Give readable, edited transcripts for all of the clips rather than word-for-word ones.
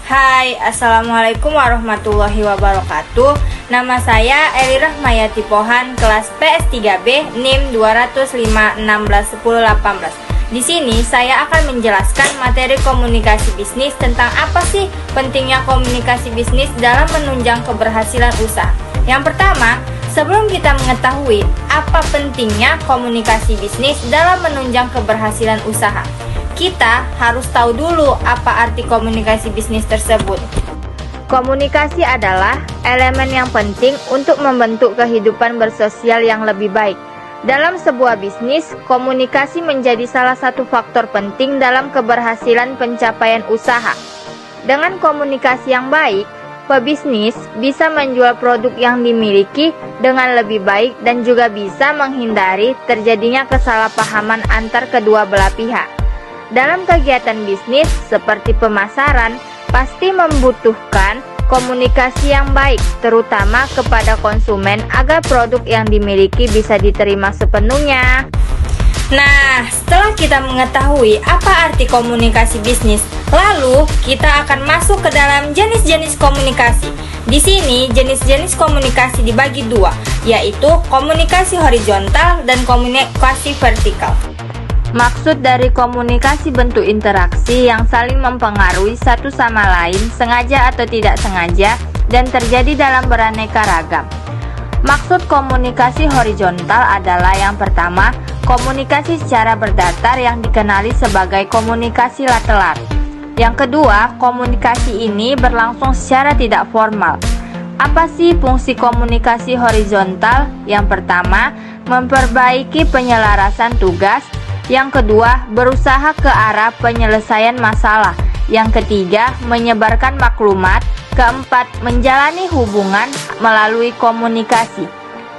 Hai, Assalamualaikum warahmatullahi wabarakatuh. Nama saya Eli Rahmayati Pohan, kelas PS3B, NIM 205161018. Di sini saya akan menjelaskan materi komunikasi bisnis tentang apa sih pentingnya komunikasi bisnis dalam menunjang keberhasilan usaha. Yang pertama, sebelum kita mengetahui apa pentingnya komunikasi bisnis dalam menunjang keberhasilan usaha, kita harus tahu dulu apa arti komunikasi bisnis tersebut. Komunikasi adalah elemen yang penting untuk membentuk kehidupan bersosial yang lebih baik. Dalam sebuah bisnis, komunikasi menjadi salah satu faktor penting dalam keberhasilan pencapaian usaha. Dengan komunikasi yang baik, pebisnis bisa menjual produk yang dimiliki dengan lebih baik dan juga bisa menghindari terjadinya kesalahpahaman antar kedua belah pihak. Dalam kegiatan bisnis seperti pemasaran, pasti membutuhkan komunikasi yang baik, terutama kepada konsumen agar produk yang dimiliki bisa diterima sepenuhnya. Nah, setelah kita mengetahui apa arti komunikasi bisnis, lalu kita akan masuk ke dalam jenis-jenis komunikasi. Di sini, jenis-jenis komunikasi dibagi dua, yaitu komunikasi horizontal dan komunikasi vertikal. Maksud dari komunikasi bentuk interaksi yang saling mempengaruhi satu sama lain, sengaja atau tidak sengaja, dan terjadi dalam beraneka ragam. Maksud komunikasi horizontal adalah yang pertama, komunikasi secara berdatar yang dikenali sebagai komunikasi lateral. Yang kedua, komunikasi ini berlangsung secara tidak formal. Apa sih fungsi komunikasi horizontal? Yang pertama, memperbaiki penyelarasan tugas. Yang kedua, berusaha ke arah penyelesaian masalah. Yang ketiga, menyebarkan maklumat. Keempat, menjalani hubungan melalui komunikasi.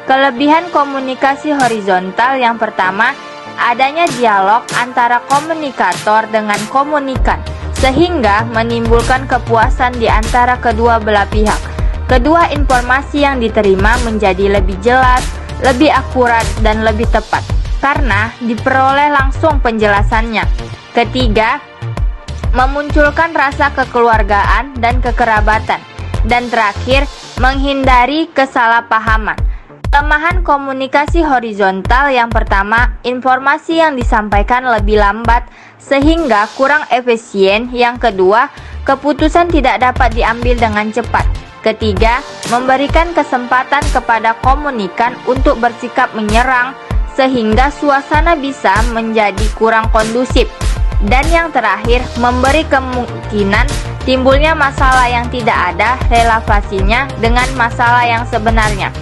Kelebihan komunikasi horizontal yang pertama, adanya dialog antara komunikator dengan komunikan, sehingga menimbulkan kepuasan di antara kedua belah pihak. Kedua, informasi yang diterima menjadi lebih jelas, lebih akurat, dan lebih tepat karena diperoleh langsung penjelasannya. Ketiga, memunculkan rasa kekeluargaan dan kekerabatan. Dan terakhir, menghindari kesalahpahaman. Kelemahan komunikasi horizontal yang pertama, informasi yang disampaikan lebih lambat sehingga kurang efisien. Yang kedua, keputusan tidak dapat diambil dengan cepat. Ketiga, memberikan kesempatan kepada komunikan untuk bersikap menyerang sehingga suasana bisa menjadi kurang kondusif. Dan yang terakhir, memberi kemungkinan timbulnya masalah yang tidak ada relasinya dengan masalah yang sebenarnya.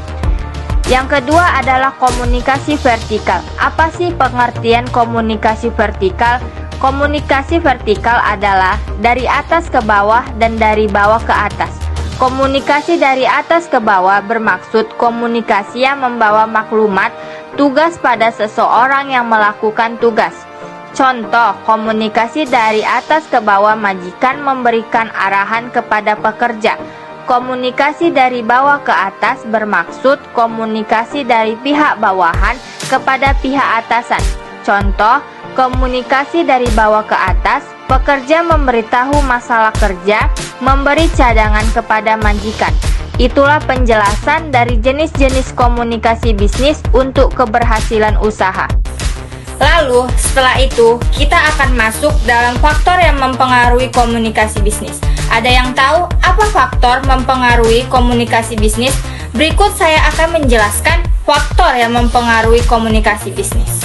Yang kedua adalah komunikasi vertikal. Apa sih pengertian komunikasi vertikal? Komunikasi vertikal adalah dari atas ke bawah dan dari bawah ke atas. Komunikasi dari atas ke bawah bermaksud komunikasi yang membawa maklumat tugas pada seseorang yang melakukan tugas. Contoh, komunikasi dari atas ke bawah, majikan memberikan arahan kepada pekerja. Komunikasi dari bawah ke atas bermaksud komunikasi dari pihak bawahan kepada pihak atasan. Contoh, komunikasi dari bawah ke atas, pekerja memberitahu masalah kerja, memberi cadangan kepada majikan. Itulah penjelasan dari jenis-jenis komunikasi bisnis untuk keberhasilan usaha. Lalu, setelah itu, kita akan masuk dalam faktor yang mempengaruhi komunikasi bisnis. Ada yang tahu apa faktor mempengaruhi komunikasi bisnis? Berikut saya akan menjelaskan faktor yang mempengaruhi komunikasi bisnis.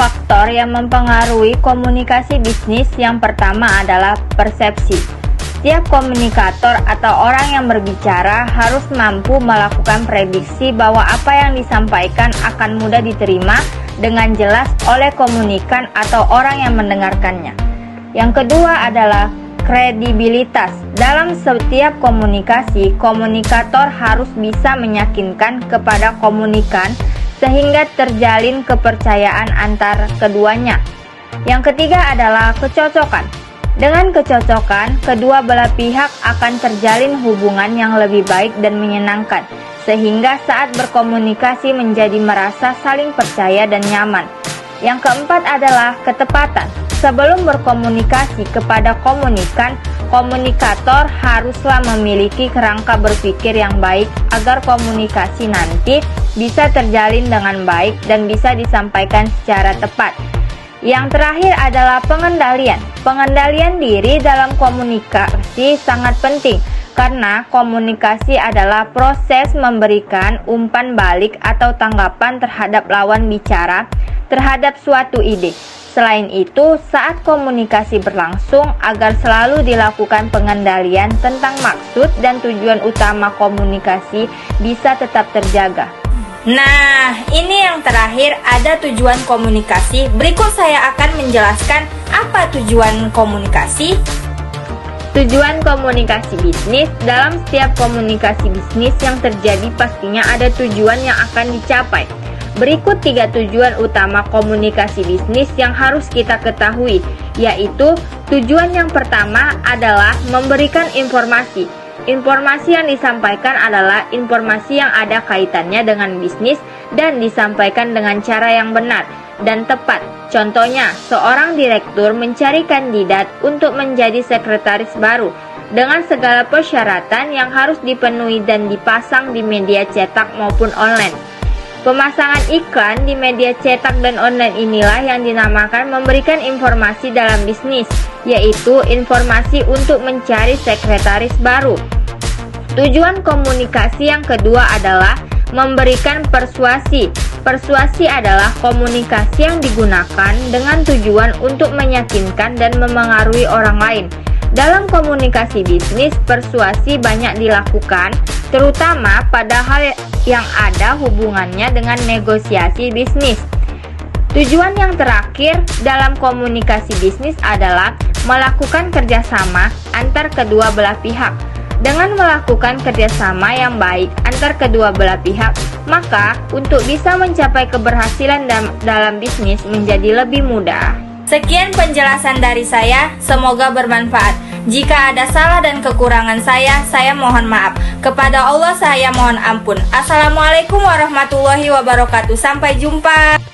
Faktor yang mempengaruhi komunikasi bisnis yang pertama adalah persepsi. Setiap komunikator atau orang yang berbicara harus mampu melakukan prediksi bahwa apa yang disampaikan akan mudah diterima dengan jelas oleh komunikan atau orang yang mendengarkannya. Yang kedua adalah kredibilitas. Dalam setiap komunikasi, komunikator harus bisa meyakinkan kepada komunikan sehingga terjalin kepercayaan antar keduanya. Yang ketiga adalah kecocokan. Dengan kecocokan, kedua belah pihak akan terjalin hubungan yang lebih baik dan menyenangkan, sehingga saat berkomunikasi menjadi merasa saling percaya dan nyaman. Yang keempat adalah ketepatan. Sebelum berkomunikasi kepada komunikan, komunikator haruslah memiliki kerangka berpikir yang baik agar komunikasi nanti bisa terjalin dengan baik dan bisa disampaikan secara tepat. Yang terakhir adalah pengendalian. Pengendalian diri dalam komunikasi sangat penting karena komunikasi adalah proses memberikan umpan balik atau tanggapan terhadap lawan bicara terhadap suatu ide. Selain itu, saat komunikasi berlangsung, agar selalu dilakukan pengendalian tentang maksud dan tujuan utama komunikasi bisa tetap terjaga. Nah, ini yang terakhir, ada tujuan komunikasi. Berikut saya akan menjelaskan apa tujuan komunikasi. Tujuan komunikasi bisnis. Dalam setiap komunikasi bisnis yang terjadi pastinya ada tujuan yang akan dicapai. Berikut 3 tujuan utama komunikasi bisnis yang harus kita ketahui, yaitu tujuan yang pertama adalah memberikan informasi. Informasi yang disampaikan adalah informasi yang ada kaitannya dengan bisnis dan disampaikan dengan cara yang benar dan tepat. Contohnya, seorang direktur mencari kandidat untuk menjadi sekretaris baru dengan segala persyaratan yang harus dipenuhi dan dipasang di media cetak maupun online. Pemasangan iklan di media cetak dan online inilah yang dinamakan memberikan informasi dalam bisnis, yaitu informasi untuk mencari sekretaris baru. Tujuan komunikasi yang kedua adalah memberikan persuasi. Persuasi adalah komunikasi yang digunakan dengan tujuan untuk meyakinkan dan memengaruhi orang lain. Dalam komunikasi bisnis, persuasi banyak dilakukan, terutama pada hal yang ada hubungannya dengan negosiasi bisnis. Tujuan yang terakhir dalam komunikasi bisnis adalah melakukan kerjasama antar kedua belah pihak. Dengan melakukan kerjasama yang baik antar kedua belah pihak, maka untuk bisa mencapai keberhasilan dalam bisnis menjadi lebih mudah. Sekian penjelasan dari saya, semoga bermanfaat. Jika ada salah dan kekurangan saya mohon maaf. Kepada Allah saya mohon ampun. Assalamualaikum warahmatullahi wabarakatuh. Sampai jumpa.